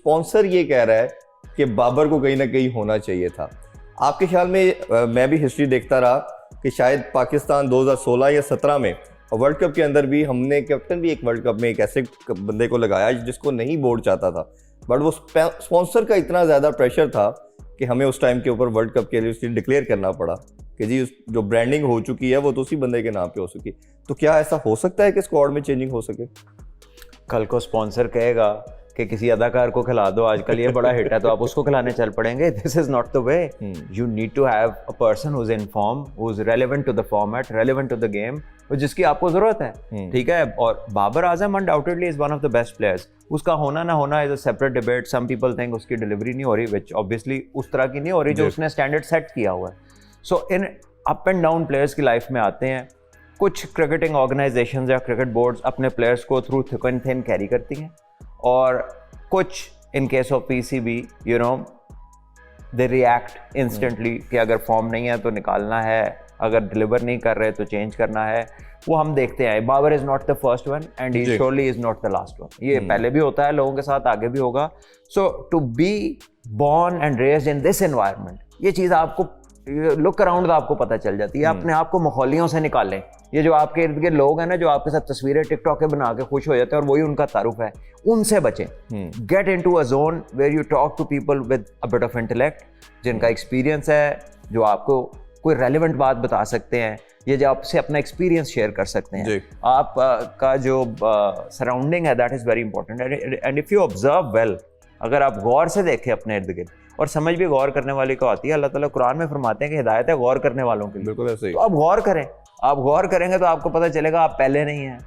Sponsor ये कह रहा है कि बाबर को कहीं ना कहीं होना चाहिए था। आपके ख्याल में मैं भी हिस्ट्री देखता रहा कि शायद पाकिस्तान 2016 या 17 में वर्ल्ड कप के अंदर भी हमने कैप्टन भी एक वर्ल्ड कप में एक ऐसे बंदे को लगाया जिसको नहीं बोर्ड चाहता था, बट वो स्पॉन्सर का इतना ज़्यादा प्रेशर था कि हमें उस टाइम के ऊपर वर्ल्ड कप के लिए उसकी डिक्लेयर करना पड़ा कि जी जो ब्रांडिंग हो चुकी है वो तो उसी बंदे के नाम पे हो चुकी। तो क्या ऐसा हो सकता है कि स्क्वाड में चेंजिंग हो सके? कल को स्पॉन्सर कहेगा कि किसी अदाकार को खिला दो, आजकल ये बड़ा हिट है, तो आप उसको खिलाने चल पड़ेंगे। This is not the way. You need to have a person who is inform, who is relevant to the format, relevant to the game, जिसकी आपको जरूरत है। ठीक है, और Babar Azam undoubtedly is one of the best players. उसका होना ना होना is a separate debate. Some people think उसकी डिलीवरी नहीं हो रही, विच ऑब्वियसली उस तरह की नहीं हो रही जो उसने स्टैंडर्ड सेट किया हुआ है। So in up and down players की लाइफ में आते हैं। कुछ क्रिकेटिंग ऑर्गेनाइजेशंस या क्रिकेट बोर्ड्स अपने प्लेयर्स को through thick and thin carry करती हैं, और कुछ in case of PCB you know they react instantly कि अगर फॉर्म नहीं है तो निकालना है, अगर डिलीवर नहीं कर रहे तो चेंज करना है। वो हम देखते हैं। Babar is not the first one and he surely is not the last one. ये पहले भी होता है लोगों के साथ, आगे भी होगा। So to be born and raised in this environment, ये चीज़ आपको लुक अराउंड आपको पता चल जाती है। अपने आप को माहौलियों से निकालें। ये जो आपके इर्द गिर्द लोग हैं ना, जो आपके साथ तस्वीरें टिकटॉक के बना के खुश हो जाते हैं और वही उनका तारुफ है, उनसे बचें। Get into a zone where you talk to people with a bit of intellect, जिनका एक्सपीरियंस है, जो आपको कोई रेलिवेंट बात बता सकते हैं, ये जो आपसे अपना एक्सपीरियंस शेयर कर सकते हैं। आप का जो सराउंडिंग है that is very important. And if you observe well, अगर आप गौर से देखें अपने इर्द गिर्द, और समझ भी गौर करने वाले को आती है। अल्लाह ताला कुरान में फरमाते हैं कि हिदायत है गौर करने वालों के लिए। बिल्कुल ऐसे ही। तो आप गौर करें। आप गौर करेंगे तो आपको पता चलेगा आप पहले नहीं हैं,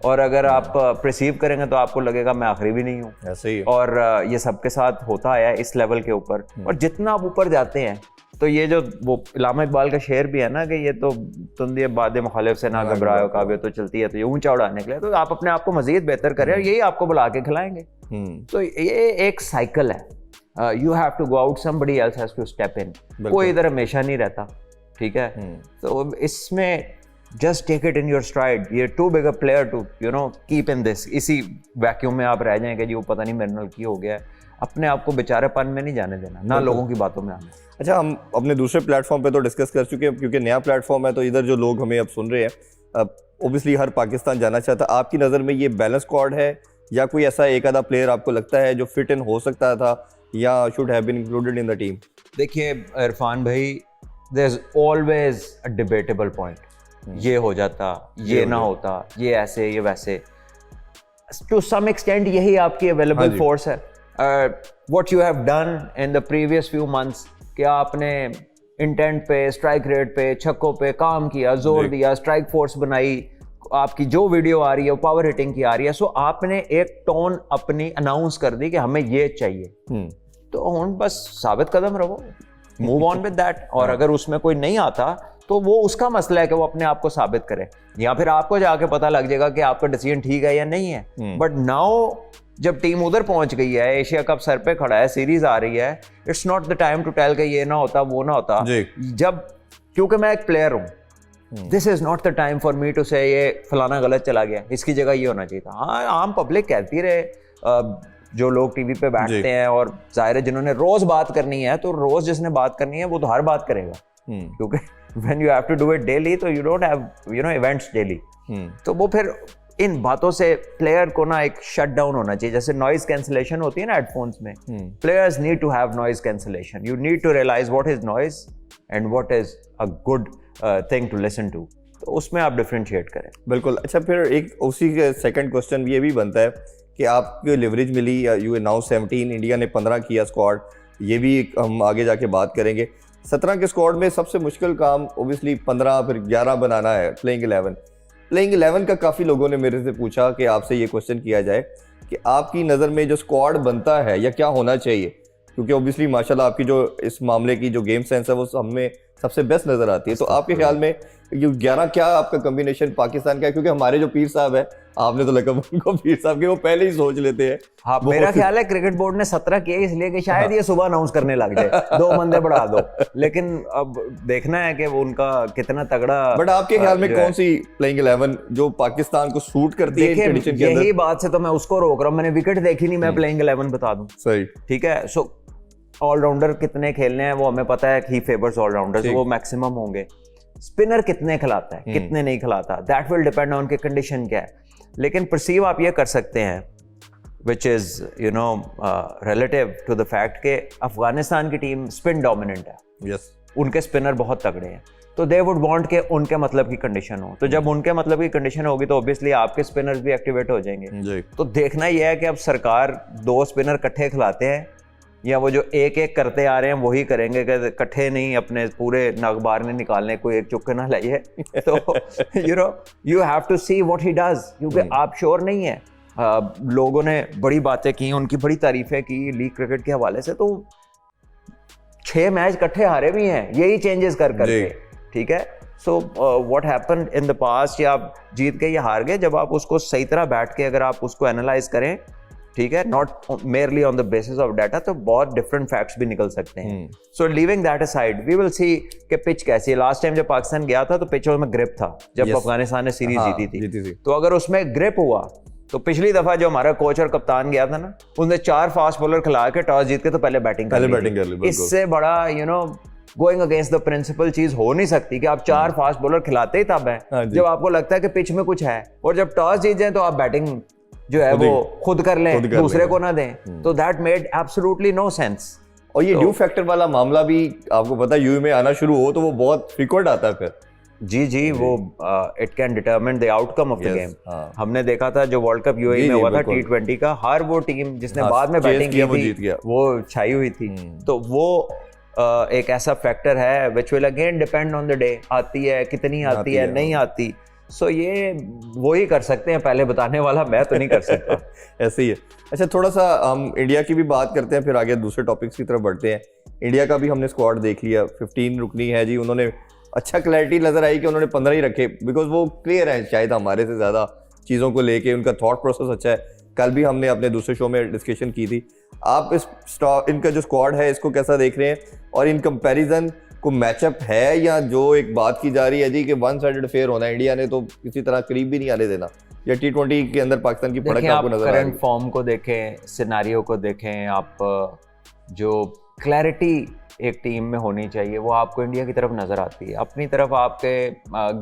और अगर आप परसीव करेंगे तो आपको लगेगा मैं आखिरी भी नहीं हूँ। ऐसे ही। और ये सबके साथ होता है इस लेवल के ऊपर। और जितना आप ऊपर जाते हैं, तो ये जो वो इलामा इकबाल का शेर भी है ना कि ये तो तुंदी बाद मुखालिफ से ना घबराओ, काबे तो चलती है तो ये ऊंचा उड़ाने के लिए। तो आप अपने आप को मजीद बेहतर करें और यही आपको बुला के खिलाएंगे। तो ये एक साइकिल है। You have to go out, somebody else has to step in. कोई इधर हमेशा नहीं रहता। ठीक है, तो इसमें just take it in your stride. ये too big a player to keep in this. इसी वैक्यूम में आप रह जाएंगे जी वो पता नहीं मेरे नाल की हो गया है। अपने आप को बेचारेपन में नहीं जाने देना, ना लोगों की बातों में आना। अच्छा, हम अपने दूसरे प्लेटफॉर्म पे तो डिस्कस कर चुके हैं, क्योंकि नया प्लेटफॉर्म है तो इधर जो लोग हमें अब सुन रहे हैं, ओबियसली हर पाकिस्तान जाना चाहता है। आपकी नज़र में ये बैलेंस स्क्वाड है या कोई ऐसा एक आधा प्लेयर आपको लगता है जो फिट इन हो सकता था या should have been included in the team? देखिए इरफान भाई, there is always a debatable point. ये हो जाता, ये ना होता, ये ऐसे, ये वैसे। टू सम एक्सटेंट यही आपकी अवेलेबल फोर्स है। What you have done in the previous few months, क्या आपने इंटेंट पे, स्ट्राइक रेट पे, छक्कों पे काम किया, जोर दिया, स्ट्राइक फोर्स बनाई, आपकी जो वीडियो आ रही है वो पावर हिटिंग की आ रही है। सो आपने एक टोन अपनी अनाउंस कर दी कि हमें ये चाहिए। तो हुन बस साबित कदम रहो, मूव ऑन विद दैट। और अगर उसमें कोई नहीं आता तो वो उसका मसला है कि वो अपने आप को साबित करे, या फिर आपको जाके पता लग जाएगा कि आपका डिसीजन ठीक है या नहीं है। बट नाउ जब टीम उधर पहुंच गई है, एशिया कप सर पे खड़ा है, सीरीज आ रही है, it's not the time to tell कि ये ना होता, वो ना होता। जब, क्योंकि मैं एक प्लेयर हूँ, this is not the time for me to say ये फलाना गलत चला गया, इसकी जगह ये होना चाहिए था। हाँ, आम पब्लिक कहती रहे, जो लोग टीवी पे बैठते हैं, और जाहिर है जिन्होंने रोज बात करनी है, तो रोज जिसने बात करनी है वो तो हर बात करेगा, क्योंकि when you have to do it daily, तो you don't have events daily. तो वो फिर इन बातों से प्लेयर को ना एक शट डाउन होना चाहिए। जैसे नॉइज कैंसिलेशन होती है ना हेडफोन्स में, players need to have noise cancellation. You need to realize what is noise and what is a good thing to listen to. तो उसमें आप डिफरेंशिएट करें। बिल्कुल। अच्छा, फिर एक उसी के सेकंड क्वेश्चन ये भी बनता है कि आपको लेवरेज मिली, यू नाउ 17, इंडिया ने 15 किया स्क्वाड, ये भी हम आगे जाके बात करेंगे। 17 के स्क्वाड में सबसे मुश्किल काम ओबियसली 15 फिर 11 बनाना है, प्लेइंग 11 का काफ़ी लोगों ने मेरे से पूछा कि आपसे ये क्वेश्चन किया जाए कि आपकी नज़र में जो स्क्वाड बनता है या क्या होना चाहिए, क्योंकि ओबियसली माशाल्लाह आपकी जो इस मामले की जो गेम सेंस है वो हमें सबसे बेस्ट नजर आती है। तो आपके ख्याल में ये 11 क्या आपका कॉम्बिनेशन पाकिस्तान का है? क्योंकि हमारे जो पीर साहब है, आपने तो लगा उनको पीर साहब के, वो पहले ही सोच लेते हैं। हाँ, मेरा ख्याल है क्रिकेट बोर्ड ने 17 किए इसलिए कि शायद ये सुबह अनाउंस करने लग जाए, 2 बंदे बढ़ा दो, लेकिन अब देखना है कि वो उनका कितना तगड़ा। बट आपके ख्याल में कौन सी प्लेइंग 11 जो पाकिस्तान को सूट करती है कंडीशन के अंदर? यही बात से तो मैं उसको रोक रहा हूँ, मैंने विकेट देखी नहीं, मैं प्लेइंग 11 बता दूं। सही, ठीक है। सो ऑलराउंडर कितने खेलने हैं वो हमें पता है, ही फेवर्स ऑलराउंडर्स, वो मैक्सिमम होंगे। स्पिनर कितने खिलाता है, कितने नहीं खिलाता, दैट विल डिपेंड ऑन के कंडीशन क्या है। लेकिन परसीव आप ये कर सकते हैं, which is you know relative to the fact के अफगानिस्तान की टीम स्पिन डोमिनेंट है। यस, उनके स्पिनर बहुत तगड़े हैं, तो दे वुड वांट के उनके मतलब की कंडीशन हो। तो जब उनके मतलब की कंडीशन होगी तो ऑब्वियसली आपके स्पिनर्स भी एक्टिवेट हो जाएंगे। तो देखना यह है कि अब सरकार 2 स्पिनर इकट्ठे खिलाते हैं या वो जो एक एक करते आ रहे हैं वही करेंगे, कि इकट्ठे नहीं अपने पूरे नगबार ने निकालने, कोई एक चुक्के ना लाइए। तो you have to see what he does, क्योंकि आप श्योर नहीं है। लोगों ने बड़ी बातें की, उनकी बड़ी तारीफें की लीग क्रिकेट के हवाले से, तो 6 मैच इकट्ठे हारे भी हैं यही चेंजेस कर करके। ठीक है। So what happened in the past, या आप जीत गए या हार गए, जब आप उसको सही तरह बैठ के अगर आप उसको एनालाइज करें, ठीक है, not merely on the basis of data, तो बहुत डिफरेंट फैक्ट्स भी निकल सकते हैं। So leaving that aside, we will see कि पिच कैसी है। लास्ट टाइम जब पाकिस्तान गया था तो पिच में ग्रिप था, जब अफगानिस्तान ने सीरीज जीती थी। तो अगर उसमें ग्रिप हुआ तो पिछली दफा जो हमारा कोच और कप्तान गया था ना, उसने 4 फास्ट बॉलर खिला के टॉस जीत के तो पहले बैटिंग कर ली। इससे बड़ा गोइंग अगेंस्ट द प्रिंसिपल चीज हो नहीं सकती कि आप 4 फास्ट बॉलर खिलाते ही तब है जब आपको लगता है कि पिच में कुछ है, और जब टॉस जीत जाए तो आप बैटिंग जो है वो खुद कर लें, दूसरे को ना दें। तो that made absolutely no sense. और ये ड्यू फैक्टर वाला मामला भी आपको पता है, यूए में आना शुरू हो तो वो बहुत फ्रीक्वेंट आता है फिर। जी, वो it can determine the outcome of the game. हमने देखा था जो वर्ल्ड कप यूएई में हुआ था T20 का, हर वो टीम जिसने बाद में बैटिंग की थी वो छाई हुई थी। तो वो एक ऐसा फैक्टर है which will again depend on the day, आती है कितनी आती है नहीं आती। सो ये वो ही कर सकते हैं, पहले बताने वाला मैं तो नहीं कर सकता। ऐसे ही है। अच्छा, थोड़ा सा हम इंडिया की भी बात करते हैं, फिर आगे दूसरे टॉपिक्स की तरफ बढ़ते हैं। इंडिया का भी हमने स्क्वाड देख लिया, 15 रुकनी है जी। उन्होंने अच्छा क्लैरिटी नजर आई कि उन्होंने 15 ही रखे, बिकॉज वो क्लियर है शायद हमारे से ज़्यादा चीज़ों को लेके, उनका थॉट प्रोसेस अच्छा है। कल भी हमने अपने दूसरे शो में डिस्कशन की थी। आप इनका जो स्क्वाड है इसको कैसा देख रहे हैं, और इन कंपैरिजन को मैचअप है, या जो एक बात की जा रही है जी कि वन साइडेड फेयर होना है, इंडिया ने तो किसी तरह करीब भी नहीं आने देना, या T20 के अंदर पाकिस्तान की पड़क आपको नजर आ रही है? करंट फॉर्म को देखें, सिनेरियो को देखें, आप जो क्लैरिटी एक टीम में होनी चाहिए वो आपको इंडिया की तरफ नजर आती है। अपनी तरफ आपके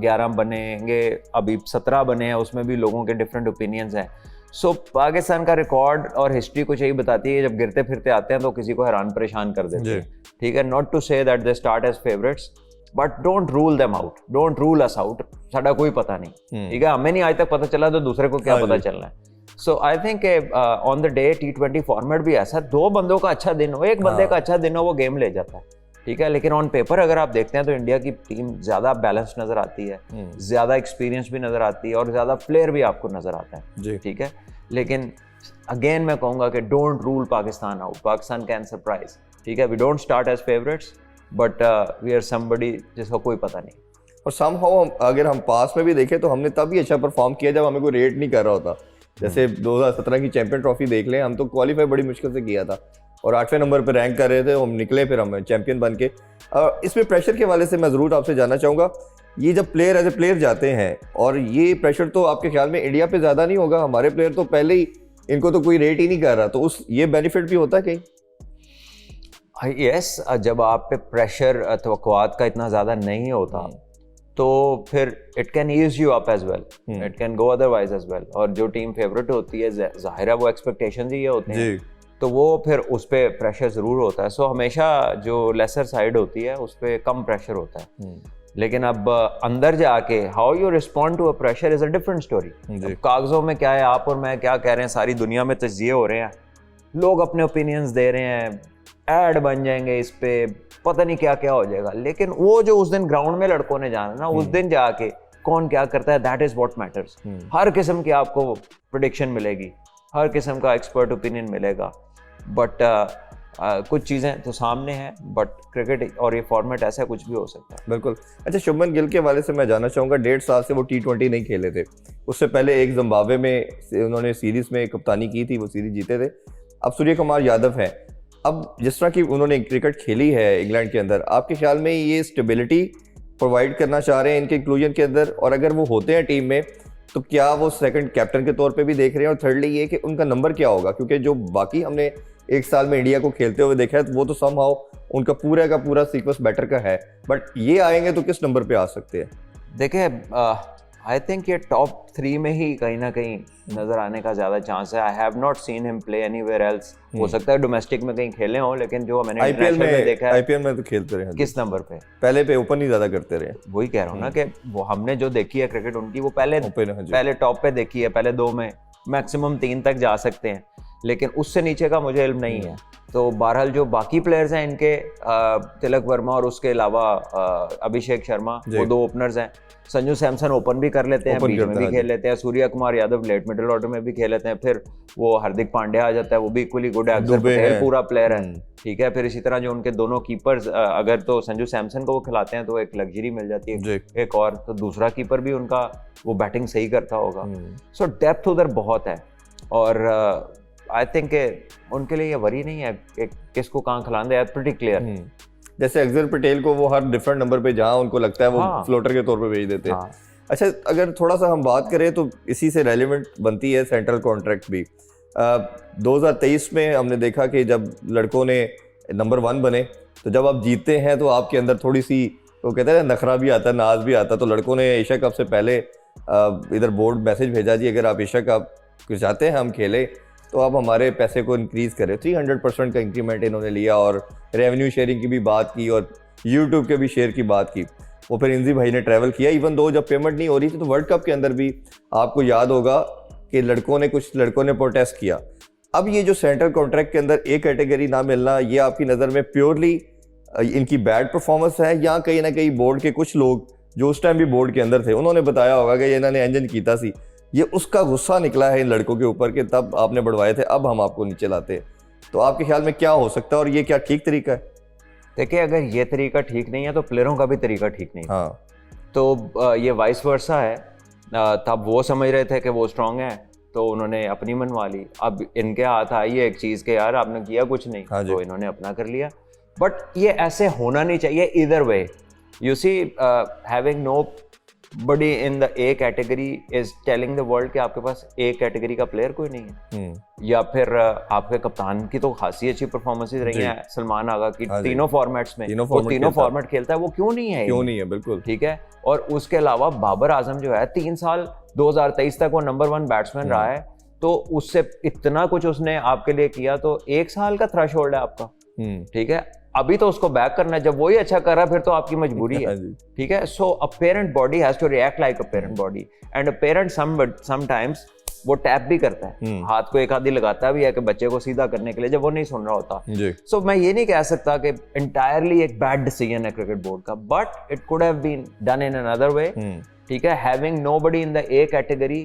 11 बनेंगे, अभी 17 बने हैं, उसमें भी लोगों के डिफरेंट ओपिनियंस हैं। सो पाकिस्तान का रिकॉर्ड और हिस्ट्री कुछ यही बताती है, जब गिरते फिरते आते हैं तो किसी को हैरान परेशान कर देते हैं। ठीक है, not to say that they start as favourites, but don't rule them out, don't rule us out. साडा कोई पता नहीं, ठीक है, हमें नहीं आज तक पता चला तो दूसरे को क्या पता चलना है। So I think on the day T20 format भी ऐसा, 2 बंदों का अच्छा दिन हो, एक बंदे का अच्छा दिन हो, वो गेम ले जाता है। ठीक है, लेकिन ऑन पेपर अगर आप देखते हैं तो इंडिया की टीम ज्यादा बैलेंस्ड नजर आती है, ज्यादा एक्सपीरियंस भी नजर आती है, और ज्यादा प्लेयर भी आपको नजर आता है। ठीक है, लेकिन अगेन मैं कहूंगा कि don't rule Pakistan out, Pakistan can surprise. ठीक है, we don't start as favourites, but we are somebody जिसका कोई पता नहीं। और समहाउ अगर हम पास में भी देखें तो हमने तभी अच्छा परफॉर्म किया जब हमें कोई रेट नहीं कर रहा होता। जैसे 2017 की चैंपियन ट्रॉफी देख लें, हम तो क्वालिफाई बड़ी मुश्किल से किया था और 8वें नंबर पर रैंक कर रहे थे, हम निकले फिर हम चैंपियन बन के। इसमें प्रेशर के वाले से मैं ज़रूर आपसे जानना चाहूँगा, ये जब प्लेयर एज ए प्लेयर जाते हैं, और ये प्रेशर तो आपके ख्याल में इंडिया पे ज़्यादा नहीं होगा? हमारे प्लेयर तो पहले ही, इनको तो कोई रेट ही नहीं कर रहा, तो उस ये बेनिफिट भी होता है कहीं? यस, जब आप पे प्रेशर तवक्कुआत का इतना ज़्यादा नहीं होता तो फिर it can ease you up as well, it can go otherwise as well. और जो टीम फेवरेट होती है, जाहिर है वो एक्सपेक्टेशंस ही ये होते हैं, तो वो फिर उस पर प्रेशर ज़रूर होता है। सो हमेशा जो लेसर साइड होती है उस पर कम प्रेशर होता है। लेकिन अब अंदर जाके how you respond to a pressure is a different story. कागज़ों में क्या है, आप और मैं क्या कह रहे हैं, सारी दुनिया में तज्जिए हो रहे हैं, लोग अपने ओपिनियंस दे रहे हैं, ऐड बन जाएंगे इस पे, पता नहीं क्या क्या हो जाएगा। लेकिन वो जो उस दिन ग्राउंड में लड़कों ने जाना ना, उस दिन जाके कौन क्या करता है, दैट इज व्हाट मैटर्स। हर किस्म की आपको प्रेडिक्शन मिलेगी, हर किस्म का एक्सपर्ट ओपिनियन मिलेगा, बट कुछ चीज़ें तो सामने हैं, बट क्रिकेट और ये फॉर्मेट ऐसा है, कुछ भी हो सकता है। बिल्कुल। अच्छा, शुभमन गिल के वाले से मैं जानना चाहूँगा, 1.5 साल से वो T20 नहीं खेले थे, उससे पहले एक जिम्बाब्वे में उन्होंने सीरीज़ में कप्तानी की थी, वो सीरीज़ जीते थे। अब सूर्य कुमार यादव हैं, अब जिस तरह की उन्होंने क्रिकेट खेली है इंग्लैंड के अंदर, आपके ख्याल में ये स्टेबिलिटी प्रोवाइड करना चाह रहे हैं इनके इंक्लूजन के अंदर, और अगर वो होते हैं टीम में तो क्या वो सेकंड कैप्टन के तौर पे भी देख रहे हैं, और थर्डली ये कि उनका नंबर क्या होगा, क्योंकि जो बाकी हमने एक साल में इंडिया को खेलते हुए देखा है तो वो तो समहाउ उनका पूरा का पूरा सीक्वेंस बैटर का है, बट ये आएंगे तो किस नंबर पे आ सकते हैं? देखिए, आई थिंक ये टॉप 3 में ही कहीं ना कहीं नजर आने का ज्यादा चांस है। I have not seen him play anywhere else. हो सकता है डोमेस्टिक में कहीं खेले हों, लेकिन जो मैंने आईपीएल में देखा है, आईपीएल में तो खेलते रहे। किस नंबर पे? पहले पे ओपन ही ज्यादा करते रहे। वही कह रहा हूँ ना कि वो हमने जो देखी है क्रिकेट उनकी, वो पहले टॉप पे देखी है, पहले 2 में, मैक्सिमम 3 तक जा सकते हैं, लेकिन उससे नीचे का मुझे इल्म नहीं है। तो बहरहाल जो बाकी प्लेयर्स हैं इनके, तिलक वर्मा और उसके अलावा अभिषेक शर्मा, वो 2 ओपनर्स हैं। संजू सैमसन ओपन भी कर लेते हैं, बीच में भी खेल लेते हैं। Suryakumar Yadav late middle order में भी खेल लेते हैं। फिर वो हार्दिक पांड्या आ जाता है, वो भी इक्वली गुड है। अक्षर पटेल पूरा प्लेयर है, ठीक है। फिर इसी तरह जो उनके दोनों कीपर्स, अगर तो संजू सैमसन को वो खिलाते हैं तो एक लग्जरी मिल जाती है, एक और तो दूसरा कीपर भी उनका वो बैटिंग सही करता होगा। सो डेप्थ उधर बहुत है, और आई थिंक उनके लिए ये वरी नहीं है कि किसको कहाँ खिलाना है, प्रीटी क्लियर। जैसे अक्षर पटेल को वो हर डिफरेंट नंबर पे जहाँ उनको लगता है वो फ्लोटर के तौर पे भेज देते हैं। अच्छा, अगर थोड़ा सा हम बात करें तो इसी से रेलिवेंट बनती है सेंट्रल कॉन्ट्रैक्ट भी। 2023 में हमने देखा कि जब लड़कों ने नंबर 1 बने, तो जब आप जीतते हैं तो आपके अंदर थोड़ी सी, वो कहते हैं नखरा भी आता है, नाज भी आता है। तो लड़कों ने एशिया कप से पहले इधर बोर्ड मैसेज भेजा, जी अगर आप एशिया कप चाहते हैं हम खेले तो आप हमारे पैसे को इंक्रीज़ करें। 300% का इंक्रीमेंट इन्होंने लिया, और रेवेन्यू शेयरिंग की भी बात की, और यूट्यूब के भी शेयर की बात की। वो फिर इंजी भाई ने ट्रैवल किया, इवन दो जब पेमेंट नहीं हो रही थी। तो वर्ल्ड कप के अंदर भी आपको याद होगा कि कुछ लड़कों ने प्रोटेस्ट किया। अब ये जो सेंट्रल कॉन्ट्रैक्ट के अंदर ए कैटेगरी ना मिलना, ये आपकी नज़र में प्योरली इनकी बैड परफॉर्मेंस है, या कहीं ना कहीं बोर्ड के कुछ लोग जो उस टाइम भी बोर्ड के अंदर थे उन्होंने बताया होगा कि इन्होंने इंजन कीता सी, ये उसका गुस्सा निकला है इन लड़कों के ऊपर कि तब आपने बढ़वाए थे, अब हम आपको नीचे लाते हैं। तो आपके ख्याल में क्या हो सकता है, और ये क्या ठीक तरीका है? देखिए, अगर ये तरीका ठीक नहीं है तो प्लेयरों का भी तरीका ठीक नहीं है। हाँ, तो ये वाइस वर्सा है। तब वो समझ रहे थे कि वो स्ट्रांग है तो उन्होंने अपनी मनवा ली। अब इनके हाथ आई है एक चीज़ के यार आपने किया कुछ नहीं, हाँ तो इन्होंने अपना कर लिया। बट ये ऐसे होना नहीं चाहिए इधर way. You see, having no buddy in the A category is telling the world कि आपके पास ए कैटेगरी का प्लेयर कोई नहीं है। या फिर आपके कप्तान की तो खासी अच्छी परफॉर्मेंसेस रही हैं, सलमान आगा की, तीनों फॉर्मेट्स में तीनों फॉर्मेट खेलता है, वो क्यों नहीं है? बिल्कुल ठीक है। और उसके अलावा बाबर आजम जो है 3 साल 2023 तक वो नंबर 1 बैट्समैन रहा है, तो उससे इतना कुछ उसने आपके लिए किया, तो 1 साल का थ्रेशोल्ड है आपका, ठीक है। अभी तो उसको बैक करना है, जब वही अच्छा कर रहा है फिर तो आपकी मजबूरी है, ठीक है। So a parent body has to react like a parent body, and a parent sometimes वो टैप भी करता है, हाथ को एक आधी लगाता भी है कि बच्चे को सीधा करने के लिए, जब वो नहीं सुन रहा होता। सो मैं ये नहीं कह सकता कि एंटायरली एक बैड डिसीजन है क्रिकेट बोर्ड का, but it could have been done in another way, ठीक है। Having nobody in the A category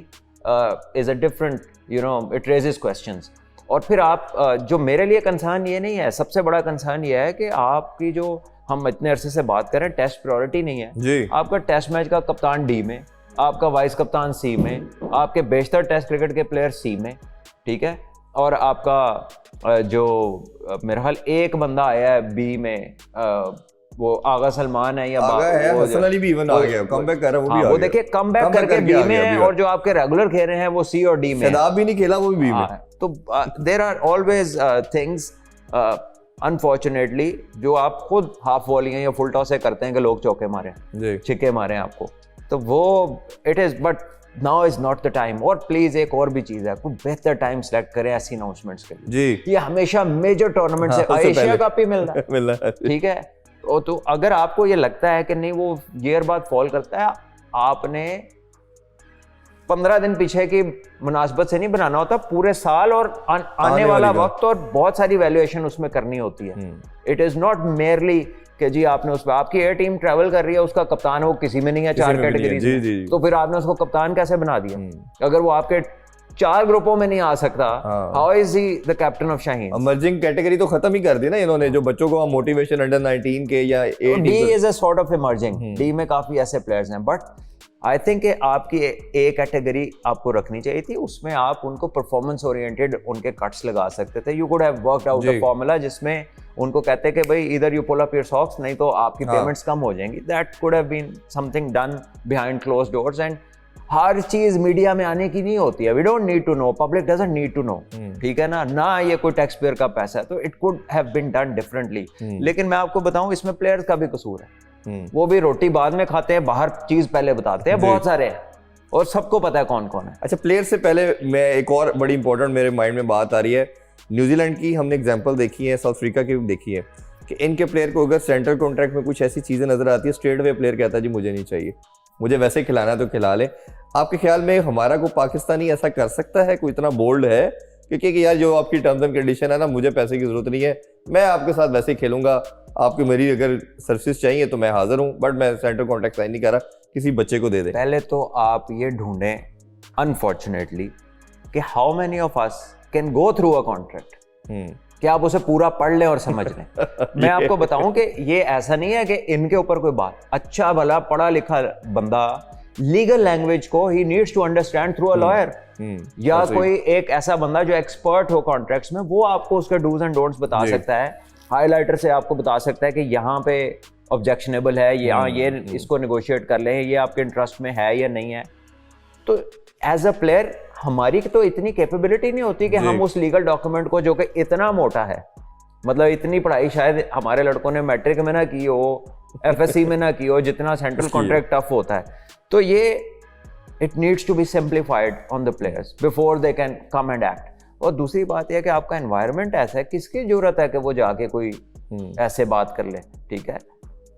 is a different, you know, it raises questions. और फिर आप जो मेरे लिए कंसर्न ये नहीं है, सबसे बड़ा कंसर्न ये है कि आपकी जो हम इतने अरसे से बात कर रहे हैं, टेस्ट प्रायोरिटी नहीं है जी। आपका टेस्ट मैच का कप्तान डी में, आपका वाइस कप्तान सी में, आपके बेशतर टेस्ट क्रिकेट के प्लेयर सी में, ठीक है। और आपका जो मेरा ख्याल एक बंदा आया है बी में, वो आगा सलमान है या हसन अली भी इवन आ गया, कमबैक कर रहा है, वो भी आ गया। वो देखिए कमबैक करके बी में है, और जो आपके रेगुलर खेल रहे हैं वो सी और डी में, शदाब भी नहीं खेला, वो भी बी में। तो there are always things unfortunately जो आप खुद हाफ वॉलियां या फुल टॉस से करते हैं कि लोग चौके मारे, छिक्के मारे आपको, तो वो it is, but now is not the time. और प्लीज एक और भी चीज है, कोई बेहतर टाइम सेलेक्ट करें ऐसी अनाउंसमेंट्स के लिए जी। ये हमेशा मेजर टूर्नामेंट से एशिया कप ही मिल रहा है, ठीक है। तो अगर आपको ये लगता है कि नहीं वो ईयर बाद फॉल करता है, आपने 15 दिन पीछे की मुनासबत से नहीं बनाना होता, पूरे साल और आने वाला वक्त, और बहुत सारी वैल्यूएशन उसमें करनी होती है। इट इज नॉट मेयरली कि जी आपने उस पर, आपकी ए टीम ट्रैवल कर रही है, उसका कप्तान वो किसी में नहीं है 4 कैटेगरी, तो फिर आपने उसको कप्तान कैसे बना दिया? अगर वो आपके 4 ग्रुपों में नहीं आ सकता, how is he the captain of Shaheen? Emerging category तो खत्म ही कर दी ना इन्होंने, जो बच्चों को मोटिवेशन अंडर 19 के या 18 D is a sort of emerging, D में काफी ऐसे प्लेयर्स हैं, बट आई थिंक आपकी ए कैटेगरी आपको रखनी चाहिए थी, उसमें आप उनको परफॉर्मेंस ओरिएंटेड उनके कट्स लगा सकते थे। You could have worked out a formula जिसमें उनको कहते कि भाई इधर you pull up your socks, नहीं तो आपकी पेमेंट्स कम हो जाएंगी। That could have been something done behind closed doors. And हर चीज मीडिया में आने की नहीं होती है, we don't need to know, public doesn't need to know, ठीक है ना ये कोई टैक्स पेयर का पैसा है, तो it could have been done differently. लेकिन मैं आपको बताऊं, इसमें प्लेयर्स का भी कसूर है, वो भी रोटी बाद में खाते हैं, बाहर चीज पहले बताते हैं, बहुत सारे हैं और सबको पता है कौन कौन है। अच्छा, प्लेयर से पहले मैं एक और बड़ी इंपॉर्टेंट मेरे माइंड में बात आ रही है, न्यूजीलैंड की हमने एग्जांपल देखी है, साउथ अफ्रीका की भी देखी है कि इनके प्लेयर को अगर सेंट्रल कॉन्ट्रैक्ट में कुछ ऐसी चीजें नजर आती है, स्ट्रेट वे प्लेयर कहता है जी मुझे नहीं चाहिए, मुझे वैसे खिलाना है तो खिला ले। आपके ख्याल में हमारा को पाकिस्तानी ऐसा कर सकता है, कोई इतना बोल्ड है क्योंकि यार जो आपकी टर्म्स एंड कंडीशन है ना, मुझे पैसे की जरूरत नहीं है, मैं आपके साथ वैसे ही खेलूंगा, आपको मेरी अगर सर्विस चाहिए तो मैं हाजिर हूँ, बट मैं सेंट्रल कॉन्ट्रैक्ट साइन नहीं कर रहा, किसी बच्चे को दे दे। पहले तो आप ये ढूंढें अनफॉर्चुनेटली कि how many of us can go through a contract, कि आप उसे पूरा पढ़ लें और समझ लें। मैं आपको बताऊं कि ये ऐसा नहीं है कि इनके ऊपर कोई बात, अच्छा भला पढ़ा लिखा बंदा लीगल लैंग्वेज को ही needs to understand through a lawyer, या कोई एक ऐसा बंदा जो एक्सपर्ट हो कॉन्ट्रैक्ट्स में, वो आपको उसके डूज एंड डोंट्स बता सकता है, हाईलाइटर से आपको बता सकता है कि यहाँ पे ऑब्जेक्शनेबल है, यहाँ ये इसको नेगोशिएट कर लें, ये आपके इंटरेस्ट में है या नहीं है। तो एज अ प्लेयर हमारी तो इतनी कैपेबिलिटी नहीं होती कि हम उस लीगल डॉक्यूमेंट को, जो कि इतना मोटा है, मतलब इतनी पढ़ाई शायद हमारे लड़कों ने मैट्रिक में ना की हो, एफएससी में ना की हो, जितना सेंट्रल कॉन्ट्रैक्ट टफ होता है। तो ये it needs to be simplified on the players before they can come and act. और दूसरी बात यह है कि आपका एनवायरनमेंट ऐसा है, किसकी जरूरत है कि वो जाके कोई ऐसे बात कर ले, ठीक है।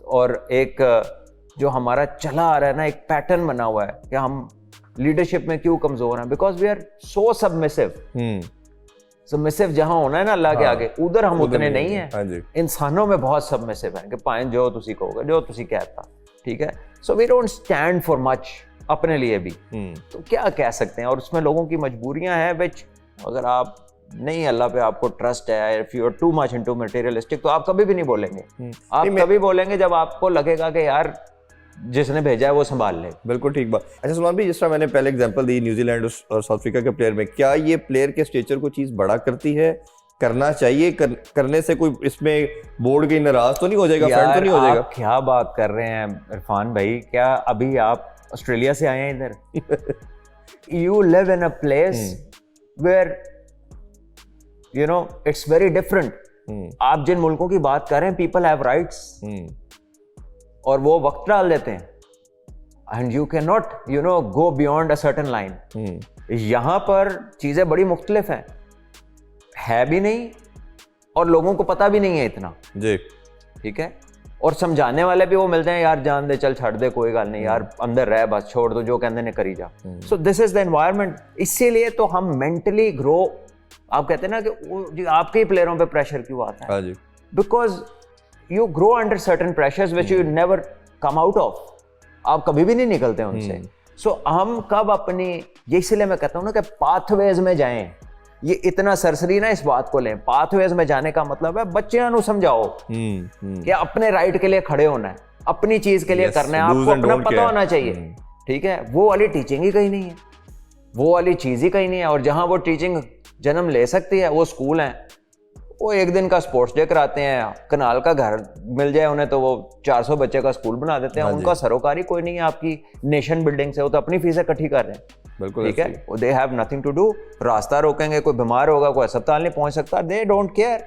और एक जो हमारा चला आ रहा है ना, एक पैटर्न बना हुआ है कि हम लीडरशिप में क्यों कमजोर हैं, because we are so submissive. Submissive जहां होना है ना अल्लाह के आगे, उधर हम उतने नहीं हैं। इंसानों में बहुत सबमिसिव हैं कि पाएं जो तुसी कहोगे, जो तुसी कहता, ठीक है। So we don't stand for much अपने लिए भी, तो क्या कह सकते हैं। और उसमें लोगों की मजबूरियां हैं, विच अगर आप नहीं, अल्लाह पे आपको ट्रस्ट है, if you are too much into materialistic, तो आप कभी भी नहीं बोलेंगे। आप कभी बोलेंगे जब आपको लगेगा कि यार जिसने भेजा है वो संभाल ले। बिल्कुल ठीक बात। अच्छा सलमान भाई, जिस तरह मैंने पहले एग्जांपल दी न्यूजीलैंड और साउथ अफ्रीका के प्लेयर में, क्या ये प्लेयर के स्टेचर को चीज बड़ा करती है, करना चाहिए, करने से कोई इसमें बोर्ड की नाराज तो नहीं हो जाएगा, फ्रेंड तो नहीं हो जाएगा? क्या बात कर रहे हैं इरफान भाई, क्या अभी आप ऑस्ट्रेलिया से आए हैं इधर? You live in a place where you know it's very different. आप जिन मुल्कों की बात कर रहे हैं, पीपल हैव राइट्स, और वो वक्त डाल देते हैं, and you can not you know go beyond a certain line. यहां पर चीजें बड़ी मुख्तलिफ है भी नहीं, और लोगों को पता भी नहीं है इतना जी, ठीक है। और समझाने वाले भी वो मिलते हैं, यार जान दे, चल छड़ दे, कोई गल नहीं यार, अंदर रह, बस छोड़ दो, जो कहते ने करी जा। So this is the environment. इसीलिए तो हम मेंटली ग्रो, आप कहते हैं ना कि आपके ही प्लेयरों पे प्रेशर क्यों आता है, because you grow under certain pressures which you never come out of, आप कभी भी नहीं निकलते उनसे। so हम कब अपनी, ये इसलिए मैं कहता हूँ ना कि पाथवेज में जाएं, ये इतना सरसरी ना इस बात को लें। पाथवेज में जाने का मतलब है बच्चियां को समझाओ कि अपने राइट के लिए खड़े होना है, अपनी चीज के लिए करना है, आपको अपना पता होना चाहिए, ठीक है। वो वाली टीचिंग ही कहीं नहीं है, वो वाली चीज ही कहीं नहीं है। और जहां वो टीचिंग जन्म ले सकती है वो स्कूल है। वो एक दिन का स्पोर्ट्स डे कराते हैं, कनाल का घर मिल जाए उन्हें तो वो 400 बच्चे का स्कूल बना देते हैं। उनका सरोकारी कोई नहीं है आपकी नेशन बिल्डिंग से, वो तो अपनी फीसें इकट्ठी कर रहे हैं, बिल्कुल ठीक है। They have nothing to do, रास्ता रोकेंगे, कोई बीमार होगा, कोई अस्पताल नहीं पहुंच सकता, दे डोंट केयर,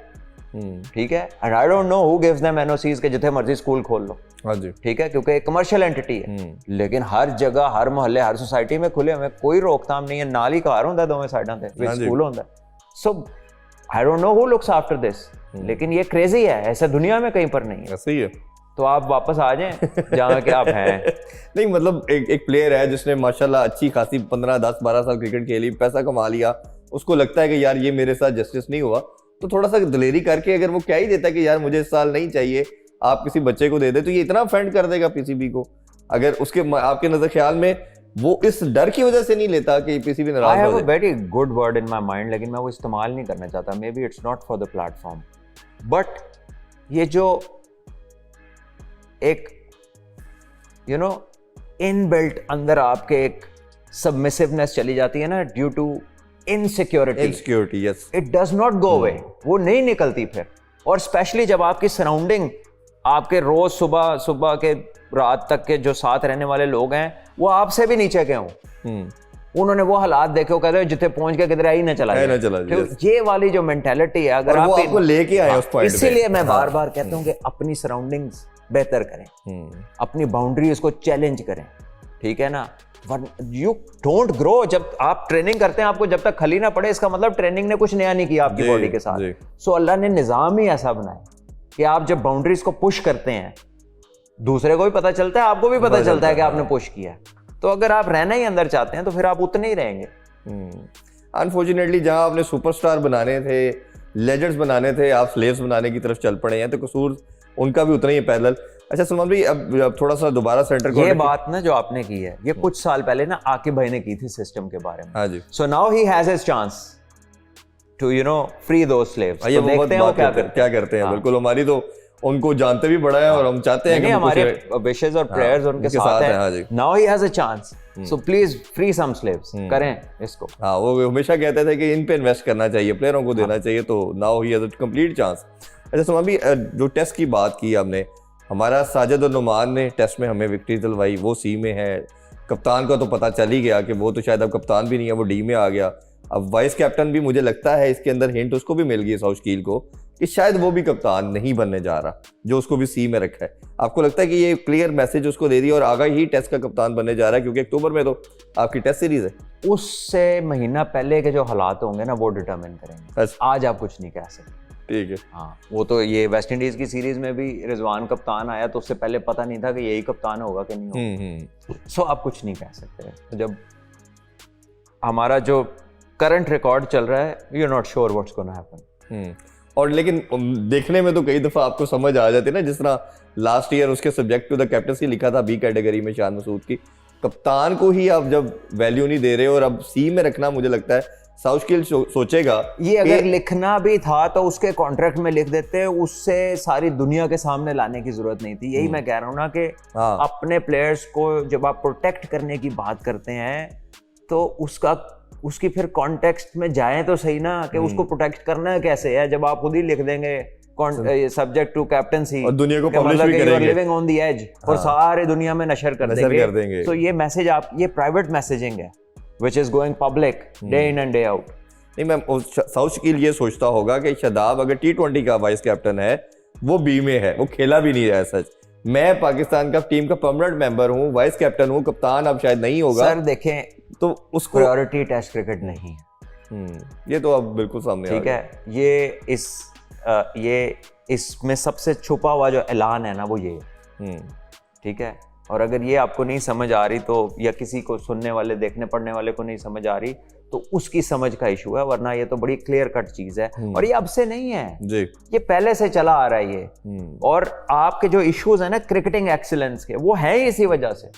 ठीक है। And I don't know who gives them NOCs के जिथे मर्जी स्कूल खोल लो, ठीक है, क्योंकि एक कमर्शियल एंटिटी है। लेकिन हर जगह, हर मोहल्ले, हर सोसाइटी में खुले हुए, कोई रोकथाम नहीं है, नाल ही घर होंदा दोवें साइडां ते स्कूल होंदा। सो I don't know who looks after this, लेकिन ये क्रेजी है, ऐसा दुनिया में कहीं पर नहीं है। ऐसे ही है। तो आप वापस आ जाएं जहाँ के आप हैं। नहीं मतलब एक प्लेयर है जिसने माशाल्लाह अच्छी खासी 15, 10, 12 साल क्रिकेट खेली, पैसा कमा लिया, उसको लगता है कि यार ये मेरे साथ जस्टिस नहीं हुआ, तो थोड़ा सा दिलेरी करके अगर वो क्या ही देता है कि यार मुझे इस साल नहीं चाहिए, आप किसी बच्चे को दे दे, तो ये इतना ऑफेंड कर देगा पीसीबी को। अगर उसके आपके नजर ख्याल में वो इस डर की वजह से नहीं लेता कि पीसीबी I नाराज have हो a जाए? very good word in my mind, लेकिन मैं वो इस्तेमाल नहीं करना चाहता. Maybe it's not for the platform. But ये जो एक इनबिल्ट अंदर आपके एक सबमिसिवनेस चली जाती है ना, due to insecurity. Insecurity, yes. It does not go away. वो नहीं निकलती फिर. और स्पेशली जब आपकी सराउंडिंग, आपके रोज सुबह सुबह के रात तक के जो साथ रहने वाले लोग हैं वो आपसे भी नीचे के हों, उन्होंने वो हालात देखे, वो कहते हैं जितने पहुंच के किधर ही ना चला जाए. तो ये वाली जो मेंटेलिटी है, अगर और वो आप आपको लेके आए उस पॉइंट पे. इसीलिए मैं बार बार कहता हूँ कि अपनी सराउंडिंग्स बेहतर करें, अपनी बाउंड्रीज को चैलेंज करें. ठीक है ना. You don't grow. जब आप ट्रेनिंग करते हैं, आपको जब तक खली ना पड़े, इसका मतलब ट्रेनिंग ने कुछ नया नहीं किया आपकी बॉडी के साथ. सो अल्लाह ने निजाम ही ऐसा बनाया कि आप जब बाउंड्रीज को पुश करते हैं, दूसरे को भी पता चलता है, आपको भी पता चलता है कि आपने पुश किया है. तो अगर आप रहना ही अंदर चाहते हैं तो फिर आप उतने ही रहेंगे. अनफॉर्चुनेटली जहां आपने सुपरस्टार बनाने थे, लेजेंड्स बनाने थे, आप स्लेव्स बनाने की तरफ चल पड़े हैं, तो कसूर उनका भी उतना ही है पैरेलल. अच्छा सलमान भाई, अब थोड़ा सा दोबारा सेंटर ये बात ना जो आपने की है, ये कुछ साल पहले ना आकिब भाई ने की थी सिस्टम के बारे में. हाँ जी. So now he has his chance to free those slaves. तो देखते हैं वो क्या करते हैं. बिल्कुल, हमारी तो उनको जानते भी बड़ा है और हम चाहते हैं कि हमारे विशेस और प्रेयर्स उनके साथ हैं. Now he has a chance, so please free some slaves. करें इसको. हाँ, वो हमेशा कहते थे कि इन पे इन्वेस्ट करना चाहिए, प्लेयरों को देना चाहिए. तो now he has a complete chance. अच्छा सलमान भाई, जो टेस्ट की बात की आपने, हमारा साजिद और नुमान ने टेस्ट में हमें विक्ट्री दिलवाई, वो सी में है. कप्तान का तो पता चल ही गया कि वो तो शायद अब कप्तान भी नहीं है, वो डी में आ गया. अब वाइस कैप्टन भी मुझे लगता है इसके अंदर हिंट उसको भी मिल गई, साउशकील को, कि शायद वो भी कप्तान नहीं बनने जा रहा, जो उसको भी सी में रखा है. आपको लगता है कि ये क्लियर मैसेज उसको दे दिया और आगा ही टेस्ट का कप्तान बनने जा रहा है, क्योंकि अक्टूबर में तो आपकी टेस्ट सीरीज है. उससे महीना पहले के जो हालात होंगे ना, वो डिटरमिन करेंगे. आज आप कुछ नहीं कह सकते. ठीक है. हाँ, वो तो ये वेस्ट इंडीज की सीरीज में भी रिजवान कप्तान आया तो उससे पहले पता नहीं था कि यही कप्तान होगा कि नहीं होगा. सो आप कुछ नहीं कह सकते. तो जब हमारा जो करंट रिकॉर्ड चल रहा है, you are not sure what's gonna happen. और लेकिन देखने में तो कई दफा आपको समझ आ जाती है ना, जिस तरह लास्ट ईयर उसके सब्जेक्ट टू द कैप्टनसी लिखा था बी कैटेगरी में शान मसूद की. कप्तान को ही आप जब वैल्यू नहीं दे रहे और अब सी में रखना, मुझे लगता है साउशकील सोचेगा. ये अगर लिखना भी था तो उसके कॉन्ट्रैक्ट में लिख देते, उससे सारी दुनिया के सामने लाने की जरूरत नहीं थी. यही मैं कह रहा हूँ ना कि अपने प्लेयर्स को जब आप प्रोटेक्ट करने की बात करते हैं तो उसकी फिर कॉन्टेक्स्ट में जाएं तो सही ना, कि उसको प्रोटेक्ट करना कैसे है. जब आप खुद ही लिख देंगे सब्जेक्ट टू कैप्टनसी और दुनिया को पब्लिश भी करेंगे, लिविंग ऑन द एज, और सारे दुनिया में नशर कर देंगे. तो ये मैसेज ये प्राइवेट मैसेजिंग है which is going public day in and day out. नहीं, मैं साउशकील ये सोचता होगा कि शादाब अगर T20 का वाइस कैप्टन है, वो बी में है, वो खेला भी नहीं है. सच मैं पाकिस्तान का टीम का परमानेंट मेंबर हूँ, वाइस कैप्टन हूँ, कप्तान अब शायद नहीं होगा. सर देखें, तो उसको प्रायोरिटी टेस्ट क्रिकेट नहीं है. ये तो अब बिल्कुल सामने ठीक है. ये इसमें सबसे छुपा हुआ जो ऐलान है ना, वो ये है. ठीक है. और अगर ये आपको नहीं समझ आ रही तो, या किसी को सुनने वाले, देखने पढ़ने वाले को नहीं समझ आ रही, तो उसकी समझ का इशू है. वरना ये तो बड़ी क्लियर कट चीज है. और ये अब से नहीं है जी, ये पहले से चला आ रहा है ये. और आपके जो इश्यूज है ना क्रिकेटिंग एक्सीलेंस के, वो है ही इसी वजह से.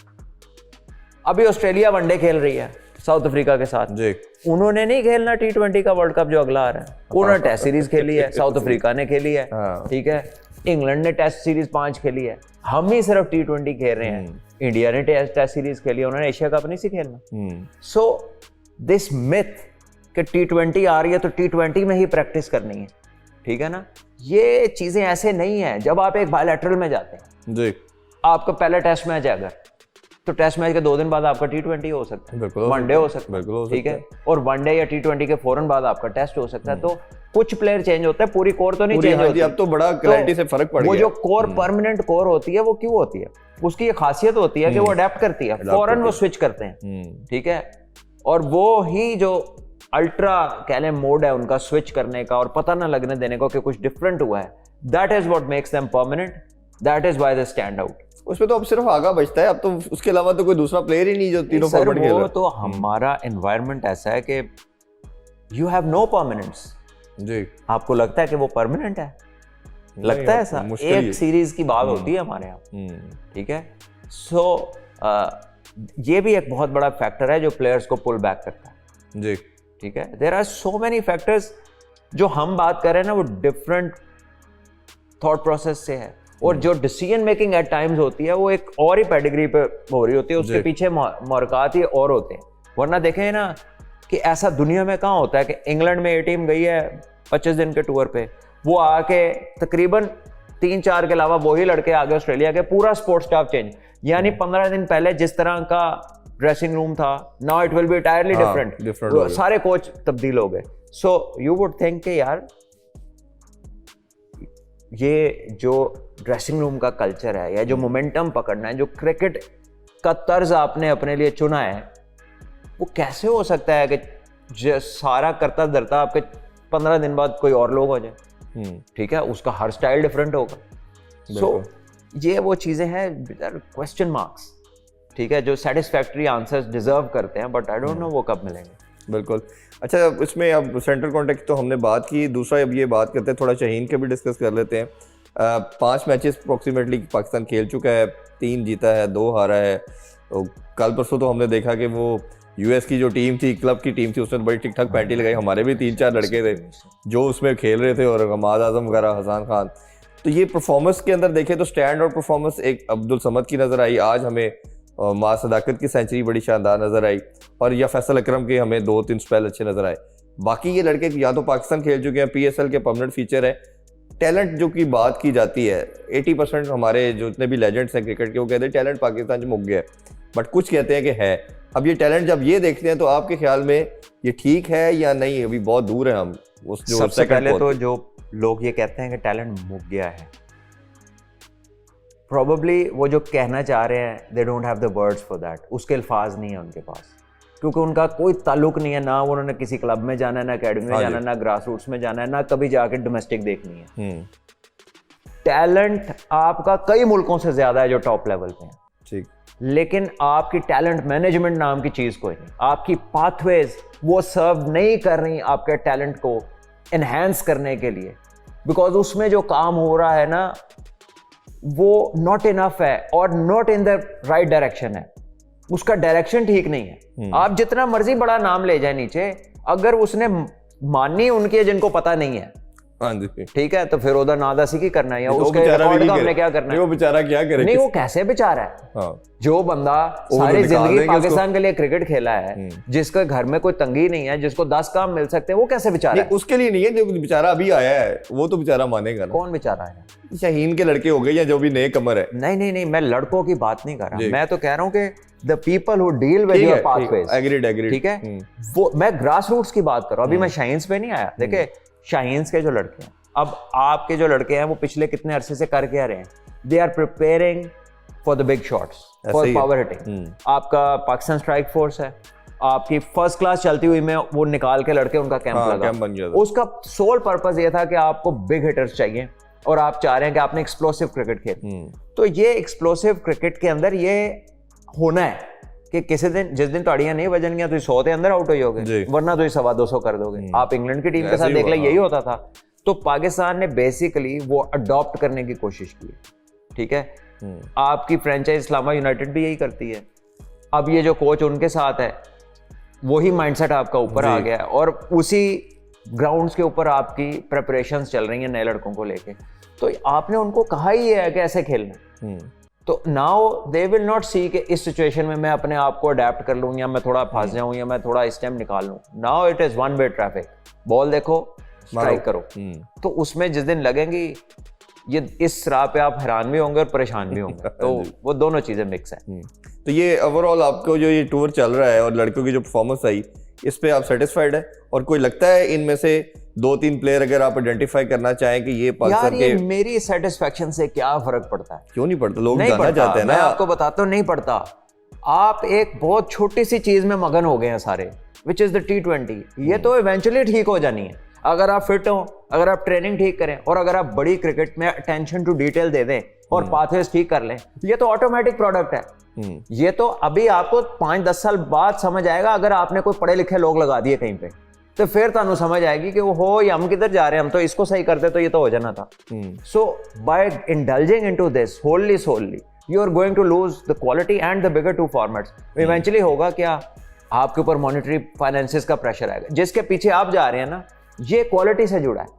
अभी ऑस्ट्रेलिया वनडे खेल रही है साउथ अफ्रीका के साथ जी. उन्होंने नहीं खेलना T20 का वर्ल्ड कप जो अगला आ रहा है. उन्होंने टेस्ट सीरीज खेली है, साउथ अफ्रीका ने खेली है. ठीक है. इंग्लैंड ने टेस्ट सीरीज 5 खेली है. हम ही सिर्फ T20 खेल रहे हैं. इंडिया ने टेस्ट सीरीज खेली है, उन्होंने एशिया कप नहीं सी खेलना. सो दिस मिथ कि T20 आ रही है तो T20 में ही प्रैक्टिस करनी है. ठीक है ना. ये चीजें ऐसे नहीं है. जब आप एक बायलैटरल में जाते हैं जी, आपका पहला टेस्ट मैच है अगर, तो टेस्ट मैच के 2 दिन बाद आपका T20 हो सकता है, वनडे हो सकता है. ठीक है. और वनडे या T20 के फौरन बाद आपका टेस्ट हो सकता है. तो कुछ प्लेयर चेंज होता है, पूरी कोर तो नहीं चेंज होती. अब तो बड़ा क्लैरिटी से फर्क पड़ गया. वो जो कोर परमानेंट कोर होती है, वो क्यों होती है? उसकी ये खासियत होती है कि वो अडेप्ट करती है, फौरन वो स्विच करते हैं. ठीक है. और वो ही जो अल्ट्रा कैले मोड है उनका स्विच करने का, और पता ना लगने देने को कि कुछ डिफरेंट हुआ है, that is what makes them permanent. That is why they stand out. उसमें तो अब सिर्फ आगा बचता है. अब तो उसके अलावा तो कोई दूसरा प्लेयर ही नहीं जो तीनों फॉरवर्ड खेल रहा है. तो हमारा एनवायरनमेंट ऐसा है कि यू हैव नो परमानेंस जी. आपको लगता है कि वो परमानेंट है? लगता है ऐसा? एक सीरीज की बात होती है हमारे यहाँ. ठीक है. सो ये भी एक बहुत बड़ा फैक्टर है जो प्लेयर्स को पुल बैक करता है। जी, ठीक है, there are so many factors. जो हम बात कर रहे हैं ना वो डिफरेंट थॉट प्रोसेस से है, और जो डिसीजन मेकिंग एट टाइम्स होती है वो एक और ही पेडिग्री पे हो रही होती है, उसके पीछे मौरकात ही और होते हैं। वरना देखें ना कि ऐसा दुनिया में कहाँ होता है कि इंग्लैंड में ये टीम गई है 25 दिन के टूर पे, वो आके तकरीबन 3-4 के अलावा वही लड़के आगे ऑस्ट्रेलिया के, पूरा स्पोर्ट्स स्टाफ चेंज। यानी 15 दिन पहले जिस तरह का ड्रेसिंग रूम था, now it will be entirely different, सारे कोच तब्दील हो गए। सो यू वुड थिंक कि यार ये जो ड्रेसिंग रूम का कल्चर है या जो मोमेंटम पकड़ना है, जो क्रिकेट का तर्ज आपने अपने लिए चुना है, वो कैसे हो सकता है कि सारा करता धरता आपके 15 दिन बाद कोई और लोग हो जाए। ठीक है, उसका हर स्टाइल डिफरेंट होगा। सो ये वो चीज़ें हैं क्वेश्चन मार्क्स, ठीक है, जो सेटिस्फैक्टरी आंसर्स डिजर्व करते हैं, बट आई डोंट नो वो कब मिलेंगे। बिल्कुल। अच्छा, इसमें अब सेंट्रल कॉन्टेक्ट तो हमने बात की, दूसरा अब ये बात करते हैं, थोड़ा शाहीन के भी डिस्कस कर लेते हैं। 5 मैचेस अप्रोक्सीमेटली पाकिस्तान खेल चुका है, 3 जीता है, 2 हारा है। तो कल परसों तो हमने देखा कि वो यूएस की जो टीम थी, क्लब की टीम थी, उसने बड़ी ठीक ठाक पैंटी लगाई। हमारे भी 3-4 लड़के थे जो उसमें खेल रहे थे, और हमाद आजम वगैरह, हसन खान। तो ये परफॉर्मेंस के अंदर देखें तो स्टैंड और परफॉर्मेंस एक अब्दुल समद की नज़र आई, आज हमें माँ सदाकत की सेंचुरी बड़ी शानदार नज़र आई, और या फैसल अकरम के हमें 2-3 स्पेल अच्छे नज़र आए। बाकी ये लड़के या तो पाकिस्तान खेल चुके हैं, पीएसएल के परमानेंट फीचर है। टैलेंट जो की बात की जाती है, 80% हमारे जितने भी लेजेंड्स हैं क्रिकेट के, वो कहते हैं टैलेंट पाकिस्तान में मुक गया है, बट कुछ कहते हैं कि है। अब ये टैलेंट जब ये देखते हैं तो आपके ख्याल में ये ठीक है या नहीं? अभी बहुत दूर है हम उस जो सबसे पहले तो जो लोग ये कहते हैं कि टैलेंट मुक गया है, प्रोबेबली वो जो कहना चाह रहे हैं they don't have the words for that, उसके अल्फाज नहीं है उनके पास, क्योंकि उनका कोई ताल्लुक नहीं है, ना उन्होंने किसी क्लब में जाना है, ना अकेडमी में जाना है, ना ग्रास रूट्स में जाना है, ना कभी जाके डोमेस्टिक देखनी है। टैलेंट आपका कई मुल्कों से ज्यादा है जो टॉप लेवल पे है, ठीक, लेकिन आपकी टैलेंट मैनेजमेंट नाम की चीज कोई नहीं, आपकी पाथवेज वो सर्व नहीं कर रही आपके टैलेंट को एनहांस करने के लिए, बिकॉज उसमें जो काम हो रहा है ना वो नॉट इनफ है और not in the right direction है, उसका डायरेक्शन ठीक नहीं है। आप जितना मर्जी बड़ा नाम ले जाए नीचे, अगर उसने मानी उनकी जिनको पता नहीं है, हाँ जी, ठीक है, तो फिर उधर नादासी की करना है, या उसके रिकॉर्ड का हमने क्या करना है? वो बेचारा क्या करे? नहीं, वो कैसे बेचारा है? हाँ। जो बंदा सारी जिंदगी पाकिस्तान के लिए क्रिकेट खेला है, जिसके घर में कोई तंगी नहीं है, जिसको 10 काम मिल सकते हैं, वो कैसे बेचारा है? उसके लिए नहीं है, जो बेचारा अभी आया है वो तो बेचारा मानेगा ना। कौन बेचारा है? शाहीन के लड़के हो गए या जो भी नए कमर है। नहीं, मैं लड़कों की बात नहीं कर रहा, मैं तो कह रहा हूँ कि the people who deal with your pathways, agreed, ठीक है, वो मैं ग्रास रूट्स की बात कर रहा हूँ, अभी मैं शाहीन्स पे नहीं आया। देखिए शाहीन्स के जो लड़के हैं, अब आपके जो लड़के हैं वो पिछले कितने अरसे से कर क्या रहे हैं? They are preparing for the big shots, for power hitting. आपका पाकिस्तान स्ट्राइक फोर्स है, आपकी फर्स्ट क्लास चलती हुई में वो निकाल के लड़के उनका कैंप लगा, बन गया था। उसका सोल पर्पस ये था कि आपको बिग हिटर्स चाहिए और आप चाह रहे हैं कि आपने एक्सप्लोसिव क्रिकेट खेल। तो ये एक्सप्लोसिव क्रिकेट के अंदर ये होना है कि किसी दिन जिस दिन ताड़ियां नहीं बजनगियां तो 100 के अंदर आउट हो जाओगे, वरना तो 200 कर दोगे। आप इंग्लैंड की टीम के साथ देख ले, यही होता था। तो पाकिस्तान ने बेसिकली वो अडॉप्ट करने की कोशिश की, ठीक है। आपकी फ्रेंचाइज इस्लामा यूनाइटेड भी यही करती है। अब ये जो कोच उनके साथ है वही माइंडसेट आपका ऊपर आ गया है, और उसी ग्राउंड्स के ऊपर आपकी प्रिपरेशंस चल रही हैं नए लड़कों को लेके। तो आपने उनको कहा ही है कि ऐसे खेलना, तो नाउ दे विल नॉट सी कि इस सिचुएशन में मैं अपने आप को अडेप्ट कर लूँ, या मैं थोड़ा फंस जाऊँ, या मैं थोड़ा इस टाइम निकाल लूँ। Now it is one way traffic, ball देखो स्ट्राइक करो। तो उसमें जिस दिन लगेंगी ये, इस राह पे आप हैरान भी होंगे और परेशान भी होंगे। तो वो दोनों चीजें मिक्स है। तो ये ओवरऑल आपको जो ये टूर चल रहा है और लड़कों की जो परफॉर्मेंस आई, इस पे आप सेटिस्फाइड है? और कोई लगता है इनमें से 2-3 प्लेयर अगर आप आइडेंटिफाई करना चाहें कि ये पाकिस्तान के, मेरी सेटिस्फेक्शन से क्या फर्क पड़ता है? क्यों नहीं पड़ता? लोग जानना चाहते हैं ना। मैं आपको बताता हूँ, नहीं पड़ता। आप एक बहुत छोटी सी चीज में मगन हो गए हैं सारे, विच इज द T20। ये तो इवेंचुअली ठीक हो जानी है अगर आप फिट हो, अगर आप ट्रेनिंग ठीक करें, और अगर आप बड़ी क्रिकेट में अटेंशन टू डिटेल दे दें और पाथवेज ठीक कर लें, ये तो ऑटोमेटिक प्रोडक्ट है। ये तो अभी आपको 5-10 साल बाद समझ आएगा, अगर आपने कोई पढ़े लिखे लोग लगा दिए कहीं पे, तो फिर तुहानू समझ आएगी कि वो हो या हम किधर जा रहे हैं, हम तो इसको सही करते तो ये तो हो जाना था। So by indulging into this wholly solely, you are going to lose the quality and the bigger two formats. Eventually होगा क्या, आपके ऊपर मॉनेटरी फाइनेंसेस का प्रेशर आएगा। जिसके पीछे आप जा रहे हैं ना, ये क्वालिटी से जुड़ा है।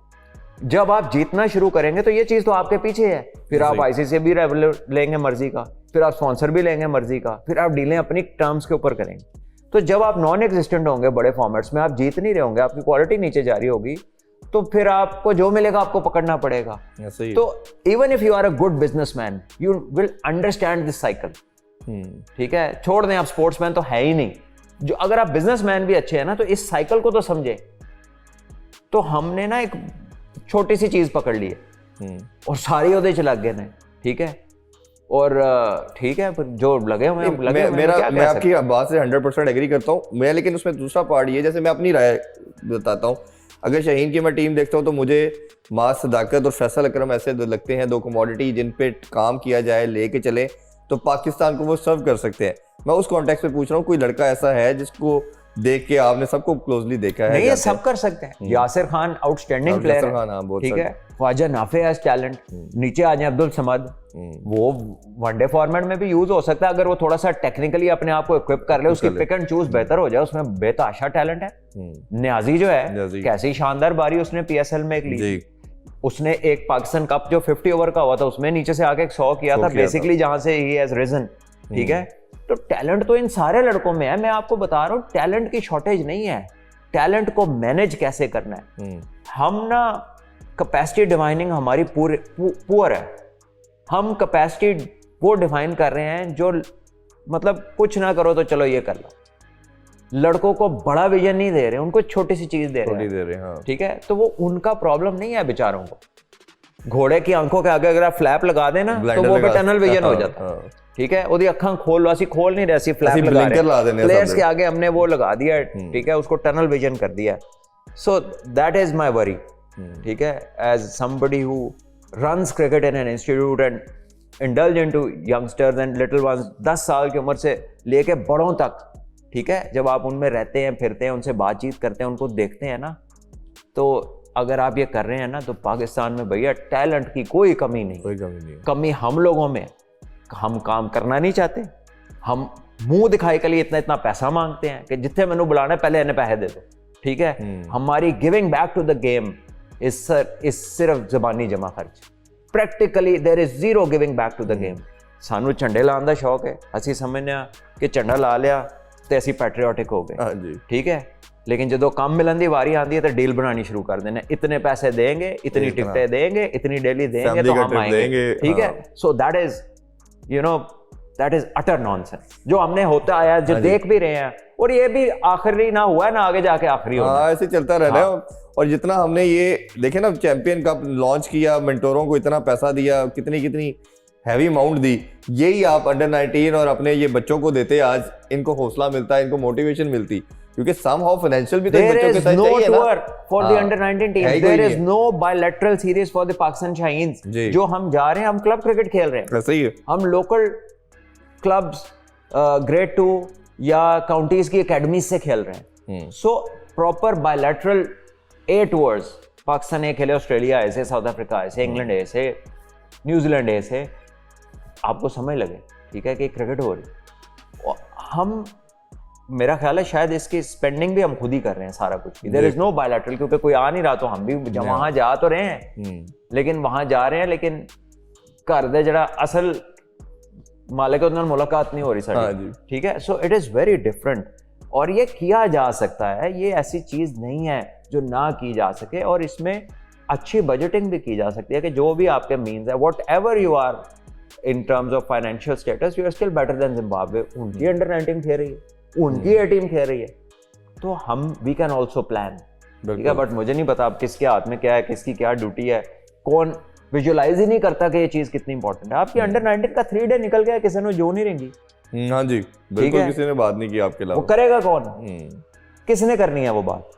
जब आप जीतना शुरू करेंगे तो ये चीज तो आपके पीछे है, फिर आप आईसीसी भी लेंगे मर्जी का, फिर आप स्पॉन्सर भी लेंगे मर्जी का, फिर आप डीलें अपनी टर्म्स के ऊपर करेंगे। तो जब आप नॉन एग्जिस्टेंट होंगे बड़े फॉर्मेट्स में, आप जीत नहीं रहे होंगे, आपकी क्वालिटी नीचे जा रही होगी, तो फिर आपको जो मिलेगा आपको पकड़ना पड़ेगा। तो even if you are a good businessman, you will understand this cycle. ठीक है, छोड़ दें, आप स्पोर्ट्समैन तो है ही नहीं, जो अगर आप बिजनेसमैन भी अच्छे हैं ना, तो इस साइकिल को तो समझे। तो हमने ना एक छोटी सी चीज पकड़ ली है और सारी उधर च लग गए ने। ठीक है, और ठीक है, जो लगे हुए मैं आपकी बात से 100% एग्री करता हूँ मैं, लेकिन उसमें दूसरा पार्ट ये, जैसे मैं अपनी राय बताता हूँ, अगर शाहीन की मैं टीम देखता हूँ तो मुझे मास सदाकत और फैसल अकरम ऐसे लगते हैं दो कमोडिटी जिन पे काम किया जाए, लेके चले तो पाकिस्तान को वो सर्व कर सकते हैं। मैं उस कॉन्टेक्स्ट में पूछ रहा हूँ, कोई लड़का ऐसा है जिसको देख के आपने सबको क्लोजली देखा है? नहीं, ये सब कर सकते हैं। यासिर खान आउटस्टैंडिंग प्लेयर है, ठीक है। Khawaja Nafay has talent. नीचे आ जाए अब्दुल समद, वो वनडे फॉर्मेट में भी यूज हो सकता है अगर वो थोड़ा सा टेक्निकली अपने आप को इक्विप कर ले, उसकी पिक एंड चूज बेहतर हो जाए, उसमें बेताशा टैलेंट है। न्याजी जो है, कैसी शानदार बारी उसने पीएसएल में एक ली। उसने एक पाकिस्तान कप जो 50 ओवर का हुआ था, उसमें नीचे से आके 100 किया था बेसिकली, जहां से ही हैज रिजन। ठीक है, तो टैलेंट तो इन सारे लड़कों में है। मैं आपको बता रहा हूँ, टैलेंट की शॉर्टेज नहीं है, टैलेंट को मैनेज कैसे करना है। हम ना कैपेसिटी डिफाइनिंग हमारी पुअर है। हम कैपेसिटी वो डिफाइन कर रहे हैं जो मतलब कुछ ना करो तो चलो ये कर लो। लड़कों को बड़ा विजन नहीं दे रहे, उनको छोटी सी चीज दे रहे हैं। हाँ। ठीक है, तो वो उनका प्रॉब्लम नहीं है बेचारों को। घोड़े की आंखों के आगे अगर आप फ्लैप लगा देना तो वो पे टनल विजन हो जाता है। ठीक है, ओदी अखां खोल लो, खोल नहीं रही, फ्लैप लगा रहे हैं प्लेयर्स के आगे, हमने वो लगा दिया। ठीक है, उसको टनल विजन कर दिया। So that is my worry. ठीक है, as somebody who runs cricket in an institute and indulge into youngsters and little ones, 10 साल की उम्र से लेके बड़ों तक। ठीक है, जब आप उनमें रहते हैं, फिरते हैं, उनसे बातचीत करते हैं, उनको देखते हैं ना, तो अगर आप ये कर रहे हैं ना, तो पाकिस्तान में भैया टैलेंट की कोई कमी नहीं। कमी हम लोगों में, हम काम करना नहीं चाहते। हम मुंह दिखाई के लिए इतना पैसा मांगते हैं कि जितने मैंने बुलाना है पहले इन्हें पैसे दे दो। ठीक है, हमारी giving back to the game is सिर्फ जबानी जमा खर्च। Practically there is zero giving back to the game. सानू झंडे लाने का शौक है, असी समझने कि झंडा ला लिया तो असी पैट्रियोटिक हो गए। ठीक है, लेकिन जो काम मिलन की वारी आती है तो डील बनानी शुरू कर देने, इतने पैसे देंगे, इतनी टिकटें देंगे, इतनी डेली देंगे तो हम आएंगे। ठीक है, सो that is that is utter nonsense जो हमने होता आया, जो देख भी रहे हैं, और ये भी आखिरी ना हुआ है ना आगे जाके आखिरी होगा। ऐसे चलता रहना है। और जितना हमने ये देखे ना, चैंपियन कप लॉन्च किया, मेंटोरों को इतना पैसा दिया, कितनी हैवी अमाउंट दी, यही आप अंडर 19 और अपने ये बच्चों को देते, आज इनको हौसला मिलता है, इनको मोटिवेशन मिलती, क्योंकि somehow financial भी तो बच्चों के साथ चाहिए ना। For the under 19 team, there is no bilateral series for the Pakistan Shahins। जो हम जा रहे हैं, हम क्लब क्रिकेट खेल रहे हैं। सही है, हम लोकल क्लब्स ग्रेड 2 या काउंटीज की एकेडमी से खेल रहे हैं। सो प्रॉपर बायलैटरल ए टूर्स, पाकिस्तान ए खेले, ऑस्ट्रेलिया ऐसे, साउथ अफ्रीका ऐसे, इंग्लैंड ऐसे, न्यूजीलैंड ऐसे, आपको समझ लगे। ठीक है, कि क्रिकेट हो रही, हम मेरा ख्याल है शायद इसकी स्पेंडिंग भी हम खुद ही कर रहे हैं सारा कुछ। देयर इज नो बायलैटरल, क्योंकि कोई आ नहीं रहा, तो हम भी वहां जा तो रहे हैं, लेकिन वहां जा रहे हैं, लेकिन घर दे जड़ा असल मालिक उन्होंने मुलाकात नहीं हो रही साड़ी। ठीक है, so it is very different, और ये किया जा सकता है। ये ऐसी चीज नहीं है जो ना की जा सके, और इसमें अच्छी बजटिंग भी की जा सकती है कि जो भी आपके मीन्स है, whatever you are in terms of financial status, you are still better than Zimbabwe. उनकी अंडर 19 खेल रही है, उनकी ये टीम खेल रही है, तो हम वी कैन ऑल्सो प्लान। ठीक है, बट मुझे नहीं पता अब किसके हाथ में क्या है, किसकी क्या ड्यूटी है, कौन विजुअलाइज ही नहीं करता कि ये चीज कितनी इंपॉर्टेंट है। आपकी अंडर 19 का 3 डे निकल गया, किसी ने जो नहीं रहेंगी। हाँ जी, बिल्कुल, किसी ने बात नहीं की आपके अलावा। वो करेगा कौन? किसने करनी है वो बात?